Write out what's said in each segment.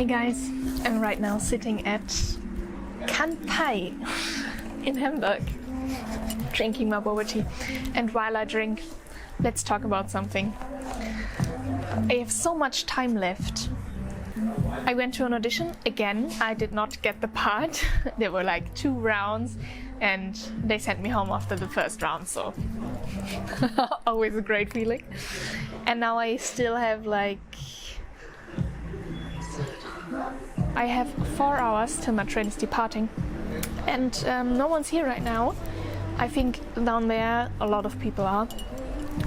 guys, I'm right now sitting at Kanpai in Hamburg, drinking my boba tea. And while I drink, let's talk about something. I have so much time left. I went to an audition again. I did not get the part. There were like 2 rounds and they sent me home after the first round, so always a great feeling. And now I still have I have 4 hours till my train is departing, and no one's here right now. I think down there a lot of people are.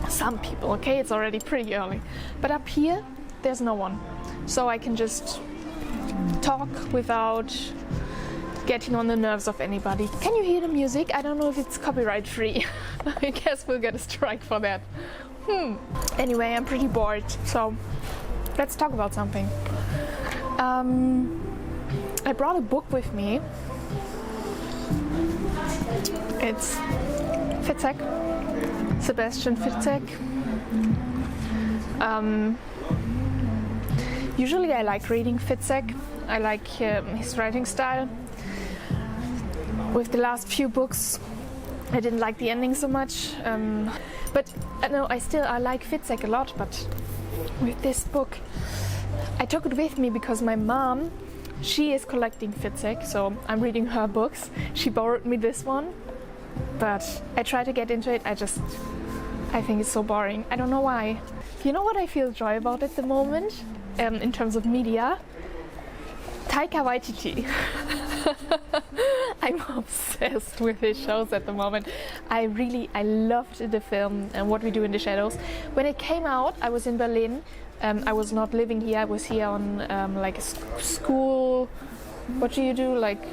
Some people, okay, it's already pretty early. But up here, there's no one. So I can just talk without getting on the nerves of anybody. Can you hear the music? I don't know if it's copyright free. I guess we'll get a strike for that. Anyway, I'm pretty bored, so let's talk about something. I brought a book with me. It's Fitzek, Sebastian Fitzek. Usually I like reading Fitzek. I like his writing style. With the last few books, I didn't like the ending so much. But no, I like Fitzek a lot. But with this book, I took it with me because my mom, she is collecting Fitzek, so I'm reading her books. She borrowed me this one, but I try to get into it. I think it's so boring. I don't know why. You know what I feel joy about at the moment, in terms of media? Taika Waititi. I'm obsessed with his shows at the moment. I loved the film What We Do in the Shadows. When it came out, I was in Berlin. I was not living here. I was here on like a school. What do you do? Like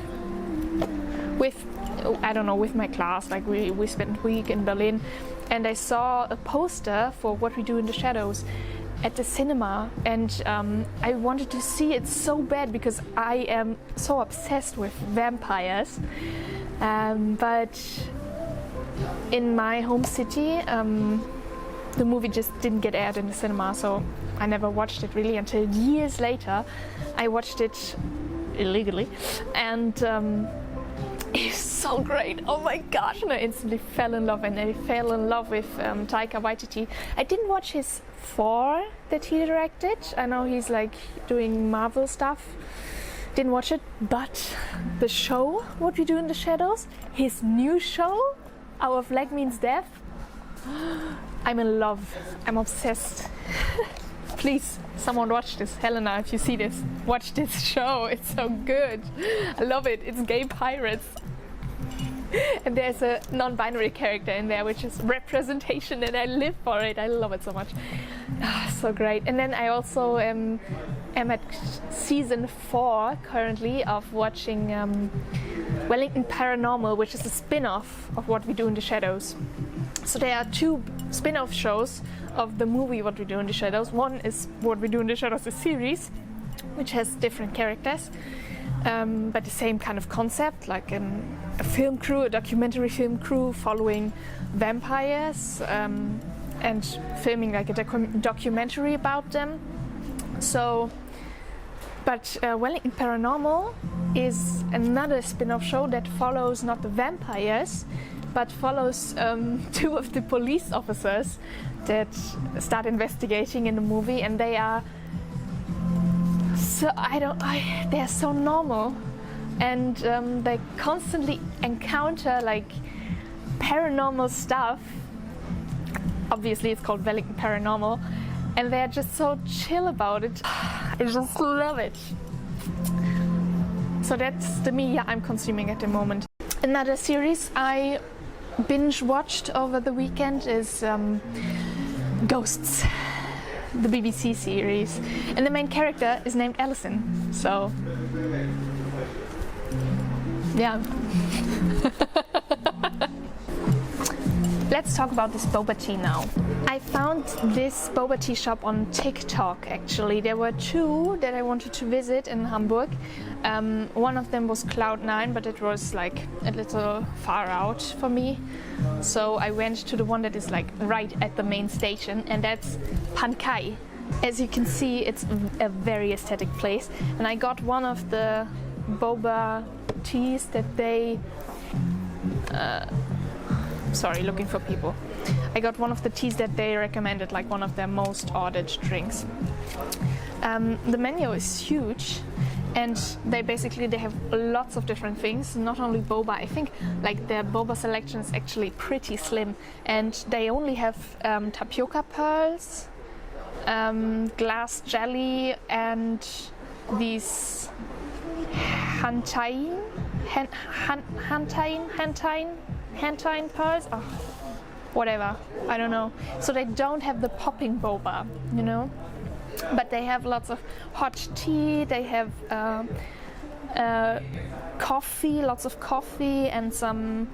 with my class. Like we spent a week in Berlin, and I saw a poster for What We Do in the Shadows at the cinema, and I wanted to see it so bad because I am so obsessed with vampires. But in my home city, the movie just didn't get aired in the cinema, so I never watched it really until years later. I watched it illegally, and it's so great. Oh my gosh, and I instantly fell in love, and I fell in love with Taika Waititi. I didn't watch his 4 that he directed. I know he's like doing Marvel stuff. Didn't watch it, but the show, What We Do in the Shadows, his new show, Our Flag Means Death, I'm in love. I'm obsessed. Please, someone watch this. Helena, if you see this, watch this show. It's so good. I love it. It's gay pirates. And there's a non-binary character in there, which is representation, and I live for it. I love it so much. So great. And then I also am at season 4 currently of watching Wellington Paranormal, which is a spin-off of What We Do in the Shadows. So there are 2 spin-off shows of the movie What We Do in the Shadows. One is What We Do in the Shadows, a series, which has different characters, but the same kind of concept, like a film crew, a documentary film crew following vampires and filming like a documentary about them. So, but Wellington Paranormal is another spin-off show that follows not the vampires, but follows 2 of the police officers that start investigating in the movie, and they are so they're so normal, and they constantly encounter like paranormal stuff. Obviously, it's called Wellington Paranormal, and they're just so chill about it. I just love it. So that's the media I'm consuming at the moment. Another series I binge watched over the weekend is Ghosts, the BBC series, and the main character is named Alison. So yeah. Let's talk about this boba tea now. I found this boba tea shop on TikTok actually. There were 2 that I wanted to visit in Hamburg. One of them was Cloud9, but it was like a little far out for me. So I went to the one that is like right at the main station, and that's Pankai. As you can see, it's a very aesthetic place, and I got one of the boba teas that they looking for people. I got one of the teas that they recommended, like one of their most ordered drinks. The menu is huge, and they have lots of different things, not only boba. I think like their boba selection is actually pretty slim, and they only have tapioca pearls, glass jelly, and these hantain pearls, whatever, I don't know. So they don't have the popping boba, you know, but they have lots of hot tea. They have coffee, lots of coffee, and some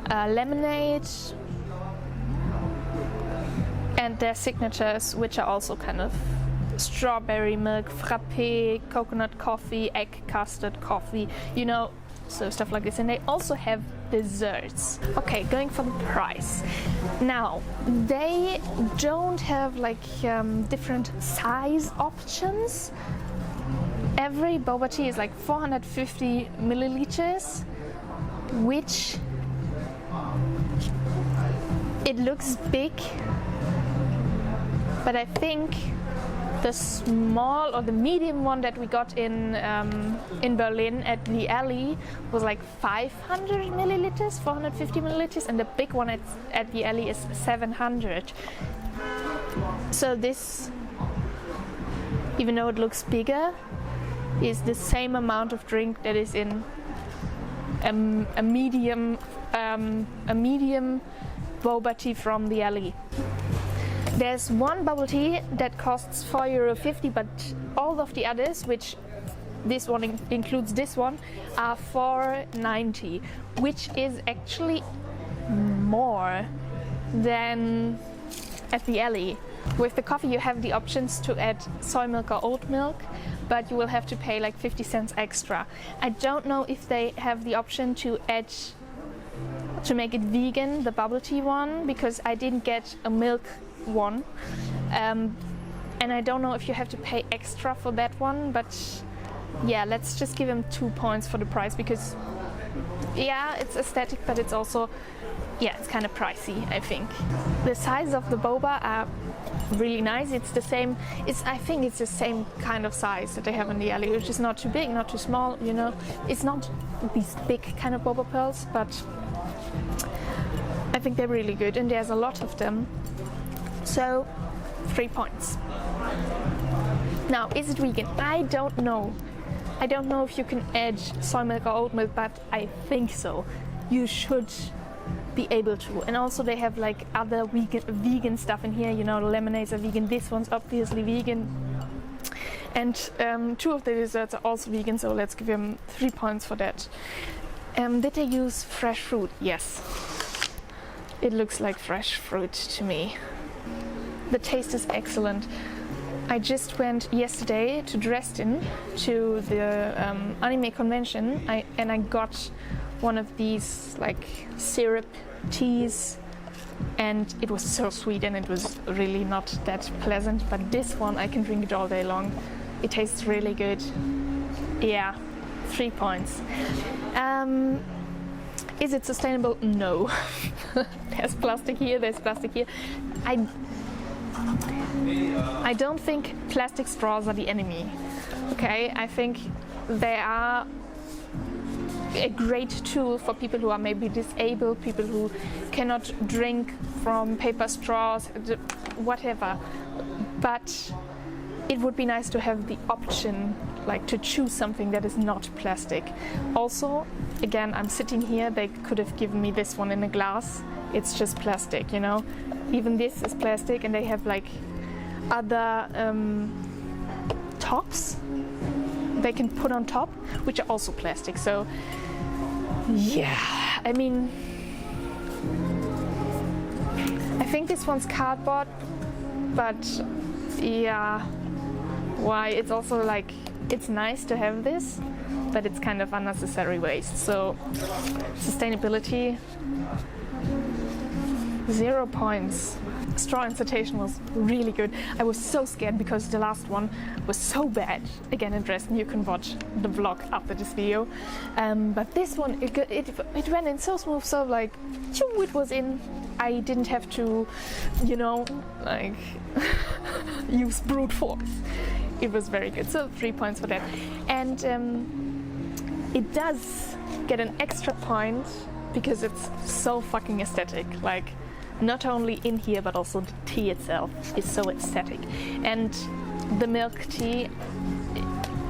lemonade, and their signatures, which are also kind of strawberry milk frappe, coconut coffee, egg custard coffee, you know, so stuff like this. And they also have desserts. Okay, going for the price. Now, they don't have like different size options. Every boba tea is like 450 milliliters, which it looks big, but I think the small or the medium one that we got in Berlin at the alley was like 500 milliliters, 450 milliliters, and the big one at the alley is 700. So this, even though it looks bigger, is the same amount of drink that is in a medium boba tea from the alley. There's one bubble tea that costs €4.50, but all of the others, which this one includes this one, are €4.90, which is actually more than at the alley. With the coffee you have the options to add soy milk or oat milk, but you will have to pay like 50 cents extra. I don't know if they have the option to make it vegan, the bubble tea one, because I didn't get a milk one, and I don't know if you have to pay extra for that one, but yeah, let's just give him 2 points for the price, because yeah, it's aesthetic, but it's also, yeah, it's kind of pricey, I think. The size of the boba are really nice. It's the same, I think it's the same kind of size that they have in the alley, which is not too big, not too small, you know. It's not these big kind of boba pearls, but I think they're really good, and there's a lot of them. So 3 points. Now, is it vegan? I don't know. I don't know if you can add soy milk or oat milk, but I think so. You should be able to. And also they have like other vegan stuff in here, you know, the lemonades are vegan, this one's obviously vegan. And 2 of the desserts are also vegan, so let's give them 3 points for that. Did they use fresh fruit? Yes. It looks like fresh fruit to me. The taste is excellent. I just went yesterday to Dresden to the anime convention, and I got one of these like syrup teas, and it was so sweet, and it was really not that pleasant, but this one I can drink it all day long. It tastes really good. Yeah, 3 points. Is it sustainable? No. There's plastic here, there's plastic here. I don't think plastic straws are the enemy. Okay, I think they are a great tool for people who are maybe disabled, people who cannot drink from paper straws, whatever. But it would be nice to have the option, like to choose something that is not plastic. Also, again, I'm sitting here, they could have given me this one in a glass. It's just plastic, you know. Even this is plastic, and they have like other tops they can put on top, which are also plastic. So yeah, I mean, I think this one's cardboard, but yeah, why? It's also like, it's nice to have this, but it's kind of unnecessary waste. So sustainability, 0 points. Straw and Cetacean was really good. I was so scared because the last one was so bad. Again in Dresden, you can watch the vlog after this video. But this one, it went in so smooth, so like, it was in. I didn't have to, you know, like use brute force. It was very good, so 3 points for that. And it does get an extra point because it's so fucking aesthetic. Like, not only in here, but also the tea itself is so aesthetic. And the milk tea,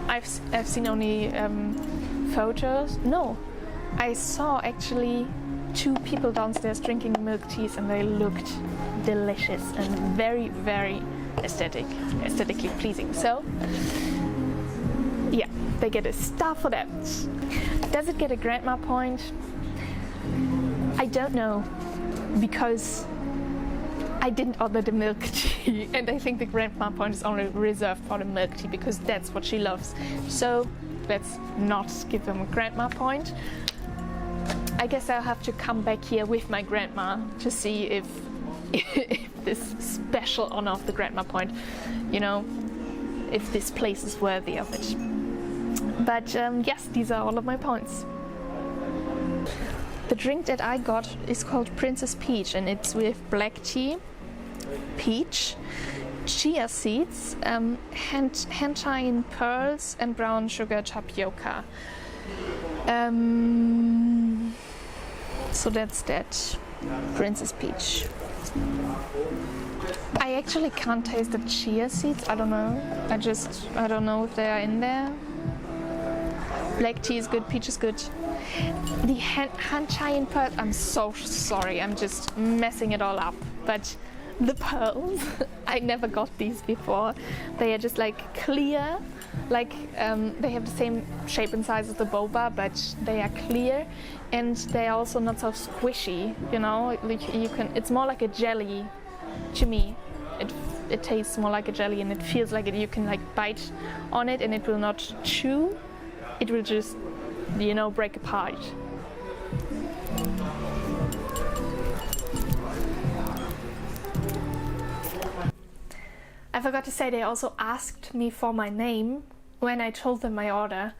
I've seen only photos. No, I saw actually 2 people downstairs drinking milk teas, and they looked delicious and very, very aesthetically pleasing. So yeah, they get a star for that. Does it get a grandma point? I don't know, because I didn't order the milk tea, and I think the grandma point is only reserved for the milk tea because that's what she loves. So let's not give them a grandma point. I guess I'll have to come back here with my grandma to see if this special honor of the grandma point, you know, if this place is worthy of it. But yes, these are all of my points. The drink that I got is called Princess Peach, and it's with black tea, peach, chia seeds, henchine pearls, and brown sugar tapioca. So that's that. Princess Peach. I actually can't taste the chia seeds. I don't know. I don't know if they are in there. Black tea is good, peach is good. The henchine pearls, I'm so sorry, I'm just messing it all up. But the pearls, I never got these before. They are just like clear, like they have the same shape and size as the boba, but they are clear, and they are also not so squishy. You know, like you can. It's more like a jelly to me. It tastes more like a jelly, and it feels like it. You can like bite on it, and it will not chew. It will just, you know, break apart. I forgot to say they also asked me for my name when I told them my order.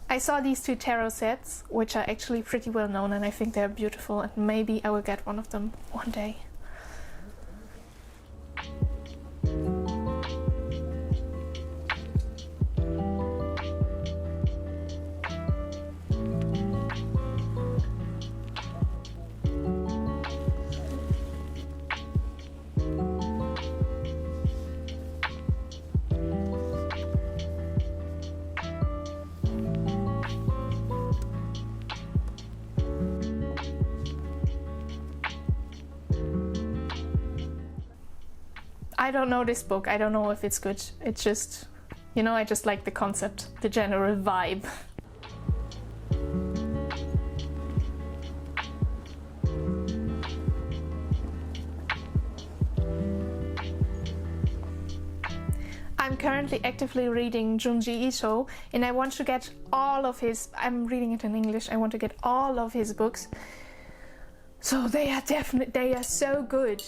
I saw these 2 tarot sets, which are actually pretty well known, and I think they're beautiful, and maybe I will get one of them one day. I don't know this book, I don't know if it's good. It's just, you know, I just like the concept, the general vibe. I'm currently actively reading Junji Ito, and I want to get all of his, I'm reading it in English, I want to get all of his books So they are so good.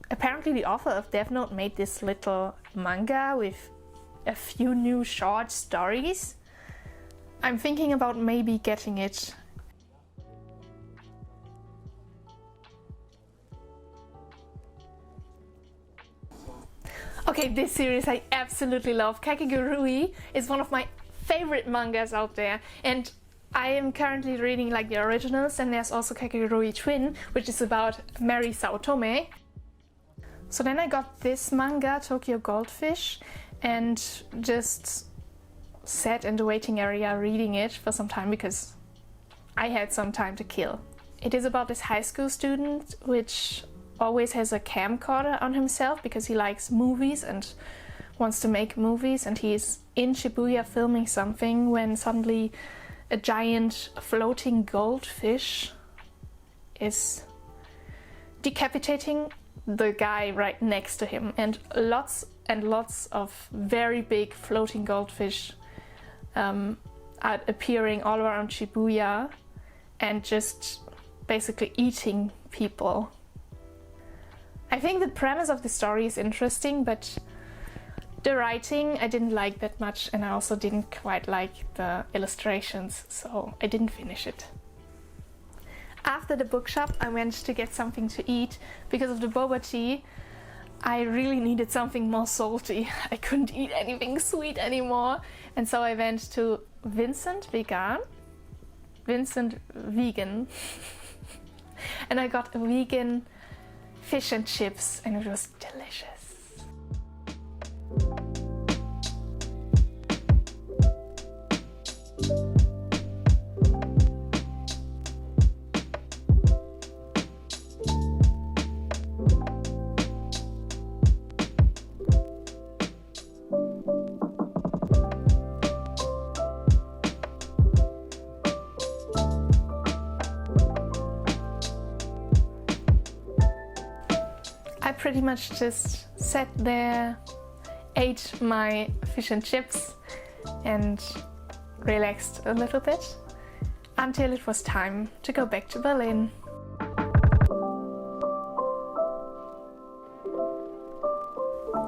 Apparently the author of Death Note made this little manga with a few new short stories. I'm thinking about maybe getting it. Okay, this series I absolutely love. Kakegurui is one of my favorite mangas out there, and I am currently reading like the originals, and there's also Kakegurui Twin, which is about Mary Saotome. So then I got this manga, Tokyo Goldfish, and just sat in the waiting area reading it for some time because I had some time to kill. It is about this high school student which always has a camcorder on himself because he likes movies and wants to make movies, and he's in Shibuya filming something when suddenly a giant floating goldfish is decapitating the guy right next to him, and lots of very big floating goldfish are appearing all around Shibuya and just basically eating people. I think the premise of the story is interesting, but the writing I didn't like that much, and I also didn't quite like the illustrations, so I didn't finish it. After the bookshop, I went to get something to eat. Because of the boba tea, I really needed something more salty. I couldn't eat anything sweet anymore, and so I went to Vincent Vegan, and I got a vegan fish and chips, and it was delicious. I pretty much just sat there, ate my fish and chips and relaxed a little bit until it was time to go back to Berlin.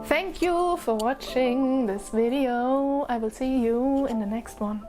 Thank you for watching this video. I will see you in the next one.